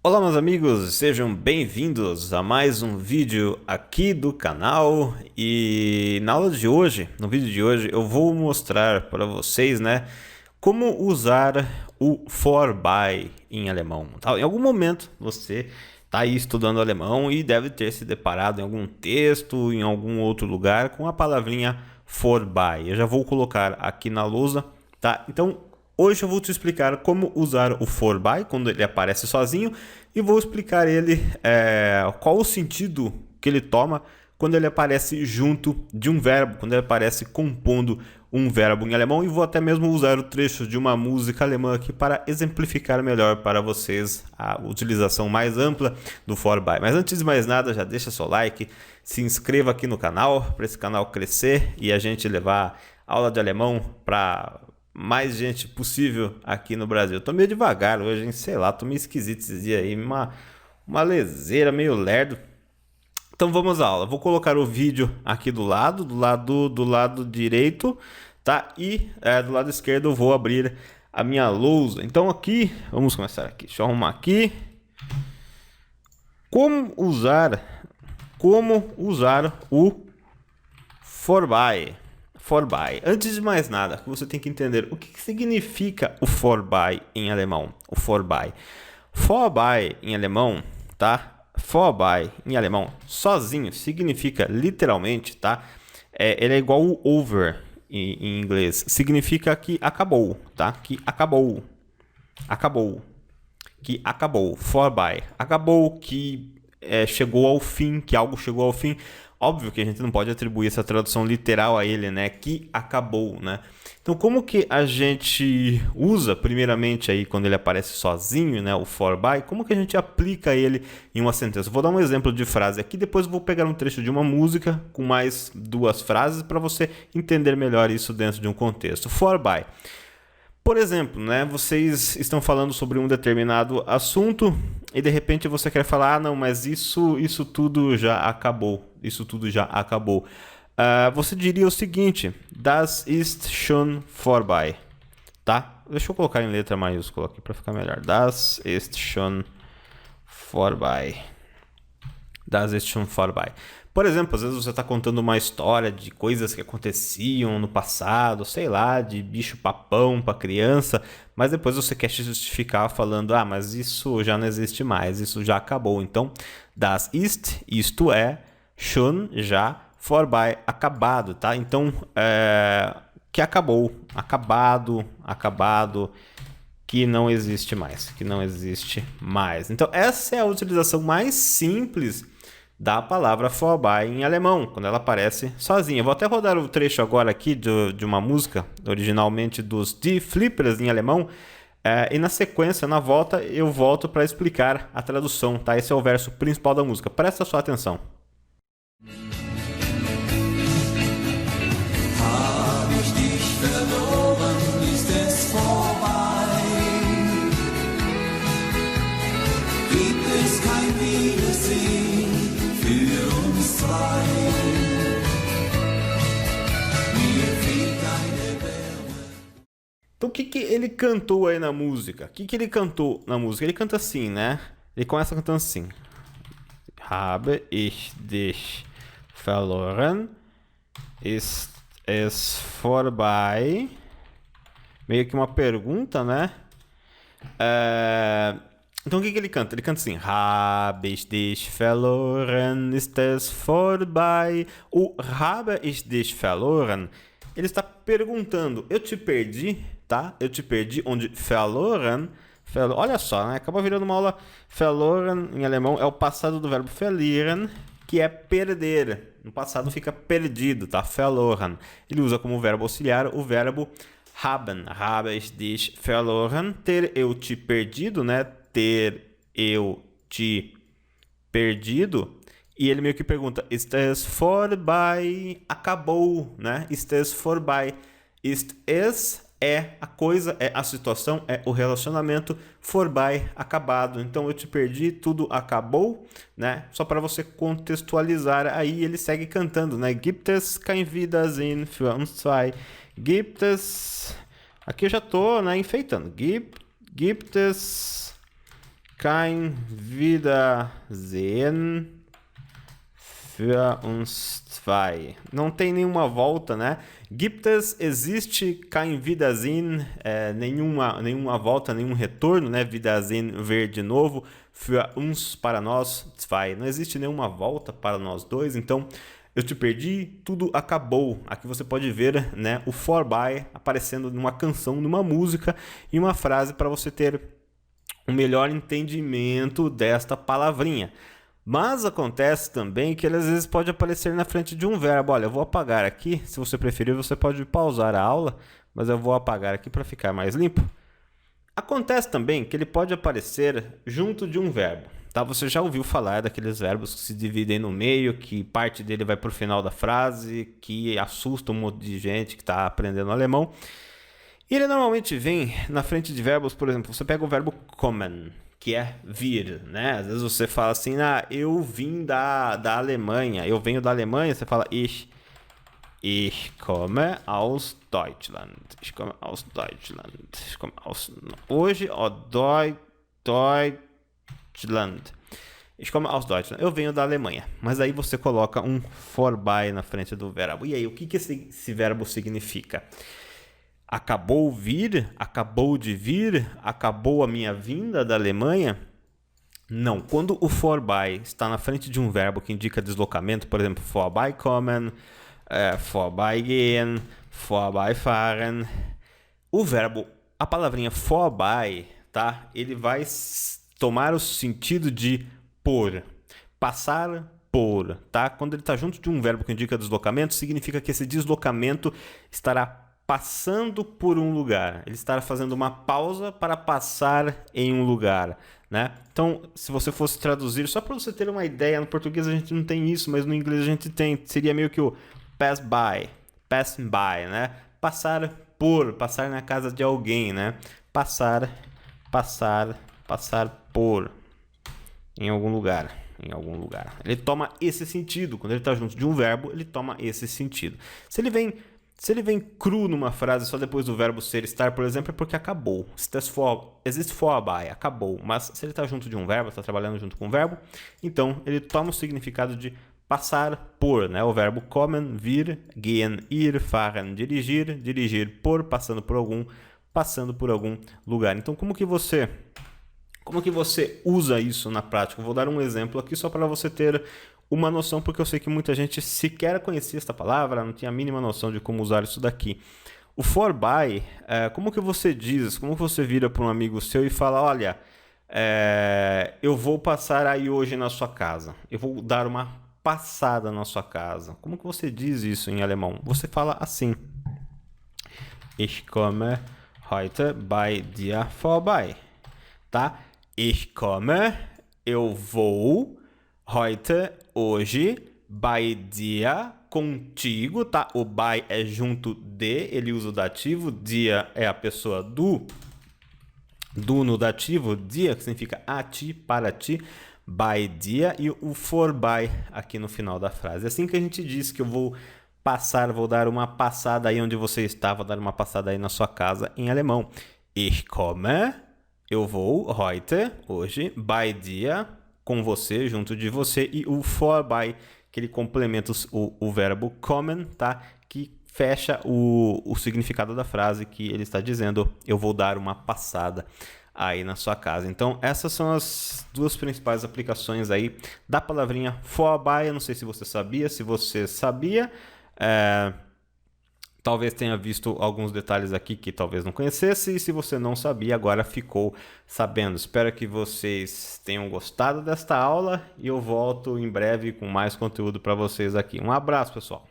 Olá meus amigos, sejam bem-vindos a mais um vídeo aqui do canal. E na aula de hoje, no vídeo de hoje, eu vou mostrar para vocês, como usar o for by em alemão. Em algum momento você está aí estudando alemão e deve ter se deparado em algum texto, em algum outro lugar, com a palavrinha for by. Eu já vou colocar aqui na lousa, tá? Então, hoje eu vou te explicar como usar o for by quando ele aparece sozinho e vou explicar qual o sentido que ele toma quando ele aparece junto de um verbo, quando ele aparece compondo um verbo em alemão, e vou até mesmo usar o trecho de uma música alemã aqui para exemplificar melhor para vocês a utilização mais ampla do for by. Mas antes de mais nada, já deixa seu like, se inscreva aqui no canal para esse canal crescer e a gente levar aula de alemão para mais gente possível aqui no Brasil. Tô meio devagar hoje, hein? Sei lá, tô meio esquisito esses dias aí, uma leseira, meio lerdo. Então vamos à aula. Vou colocar o vídeo aqui do lado direito, tá? E do lado esquerdo eu vou abrir a minha lousa. Então aqui, vamos começar aqui. Deixa eu arrumar aqui. Como usar o for by. For by. Antes de mais nada, você tem que entender o que significa o for by em alemão. O for by. For by em alemão, tá? For by em alemão, sozinho, significa literalmente, tá? Ele é igual o over em inglês. Significa que acabou, tá? Que acabou. Acabou. Que acabou. For by. Acabou, que chegou ao fim, que algo chegou ao fim. Óbvio que a gente não pode atribuir essa tradução literal a ele, né? Que acabou, né? Então, como que a gente usa, primeiramente, aí quando ele aparece sozinho, né? O for by, como que a gente aplica ele em uma sentença? Vou dar um exemplo de frase aqui, depois eu vou pegar um trecho de uma música com mais duas frases para você entender melhor isso dentro de um contexto. For by. Por exemplo, vocês estão falando sobre um determinado assunto e de repente você quer falar, ah, não, mas isso tudo já acabou. Isso tudo já acabou. Você diria o seguinte: Das ist schon vorbei. Tá? Deixa eu colocar em letra maiúscula aqui para ficar melhor. Das ist schon vorbei. Das ist schon vorbei. Por exemplo, às vezes você está contando uma história de coisas que aconteciam no passado, sei lá, de bicho papão para criança, mas depois você quer se justificar falando, ah, mas isso já não existe mais, isso já acabou. Então, das ist, isto é, schon, já, vorbei, acabado, tá? Então, que acabou, acabado, que não existe mais, que não existe mais. Então, essa é a utilização mais simples da palavra for by em alemão, quando ela aparece sozinha. Vou até rodar o trecho agora aqui de uma música, originalmente dos Die Flippers em alemão, e na sequência, na volta, eu volto para explicar a tradução, tá? Esse é o verso principal da música. Presta sua atenção. Então, o que ele cantou aí na música? O que ele cantou na música? Ele canta assim, né? Ele começa cantando assim. Habe ich dich verloren? Ist es vorbei? Meio que uma pergunta, né? Então, o que ele canta? Ele canta assim. Habe ich dich verloren? Ist es vorbei? O habe ich dich verloren, ele está perguntando, eu te perdi, tá? Eu te perdi, onde verloren, olha só, né? Acaba virando uma aula. Verloren em alemão é o passado do verbo verlieren, que é perder. No passado fica perdido, tá? Verloren. Ele usa como verbo auxiliar o verbo haben. Habe ich dich verloren? Ter eu te perdido, né? Ter eu te perdido. E ele meio que pergunta, ist es vorbei? Acabou, né? Ist es vorbei? Ist es é a coisa, é a situação, é o relacionamento. Vorbei, acabado. Então eu te perdi, tudo acabou, né? Só para você contextualizar, aí ele segue cantando, né? Gibt es kein Wiedersehen für uns zwei? Gibt es... Aqui eu já tô, enfeitando. Gibt es kein Wiedersehen für uns zwei. Não tem nenhuma volta, né? Gibt es, existe, kein Wiedersehen, nenhuma volta, nenhum retorno, né? Wiedersehen, ver de novo, für uns, para nós, zwei. Não existe nenhuma volta para nós dois, então eu te perdi, tudo acabou. Aqui você pode ver, né, o vorbei aparecendo numa canção, numa música e uma frase para você ter um melhor entendimento desta palavrinha. Mas acontece também que ele às vezes pode aparecer na frente de um verbo. Olha, eu vou apagar aqui. Se você preferir, você pode pausar a aula, mas eu vou apagar aqui para ficar mais limpo. Acontece também que ele pode aparecer junto de um verbo. Tá? Você já ouviu falar daqueles verbos que se dividem no meio, que parte dele vai para o final da frase, que assusta um monte de gente que está aprendendo alemão. E ele normalmente vem na frente de verbos, por exemplo, você pega o verbo kommen, que é vir, né? Às vezes você fala assim, eu vim da Alemanha, eu venho da Alemanha, você fala ich komme aus Deutschland, ich komme aus Deutschland, ich komme aus... Hoje, Deutschland, ich komme aus Deutschland, eu venho da Alemanha, mas aí você coloca um vorbei na frente do verbo. E aí, o que esse verbo significa? Acabou vir? Acabou de vir? Acabou a minha vinda da Alemanha? Não. Quando o vorbei está na frente de um verbo que indica deslocamento, por exemplo, vorbeikommen, vorbeigehen, vorbeifahren, o verbo, a palavrinha vorbei, tá? Ele vai tomar o sentido de por, passar por, tá? Quando ele está junto de um verbo que indica deslocamento, significa que esse deslocamento estará passando por um lugar. Ele estará fazendo uma pausa para passar em um lugar, né? Então, se você fosse traduzir, só para você ter uma ideia, no português a gente não tem isso, mas no inglês a gente tem, seria meio que o pass by, né? Passar por, passar na casa de alguém, né? Passar por em algum lugar. Ele toma esse sentido. Quando ele está junto de um verbo, ele toma esse sentido. Se ele vem cru numa frase só depois do verbo ser, estar, por exemplo, é porque acabou. Existe vorbei, acabou. Mas se ele está junto de um verbo, está trabalhando junto com um verbo, então ele toma o significado de passar por, né? O verbo kommen, vir, gehen, ir, fahren, dirigir por, passando por algum lugar. Então, como que você usa isso na prática? Eu vou dar um exemplo aqui só para você ter uma noção, porque eu sei que muita gente sequer conhecia esta palavra, não tinha a mínima noção de como usar isso daqui. O vorbei, como que você diz, como que você vira para um amigo seu e fala, olha, eu vou passar aí hoje na sua casa, eu vou dar uma passada na sua casa. Como que você diz isso em alemão? Você fala assim, ich komme heute bei dir vorbei, tá? Ich komme, eu vou, heute, hoje, bei dir, contigo, tá? O bei é junto de, ele usa o dativo, dir é a pessoa do no dativo, dir, que significa a ti, para ti, bei dir, e o vorbei aqui no final da frase. É assim que a gente diz que eu vou passar, vou dar uma passada aí onde você está, vou dar uma passada aí na sua casa em alemão. Ich komme, eu vou, heute, hoje, bei dir, com você, junto de você, e o vorbei, que ele complementa o verbo kommen, tá? Que fecha o significado da frase que ele está dizendo, eu vou dar uma passada aí na sua casa. Então, essas são as duas principais aplicações aí da palavrinha vorbei. Eu não sei se você sabia, talvez tenha visto alguns detalhes aqui que talvez não conhecesse, e se você não sabia, agora ficou sabendo. Espero que vocês tenham gostado desta aula e eu volto em breve com mais conteúdo para vocês aqui. Um abraço, pessoal!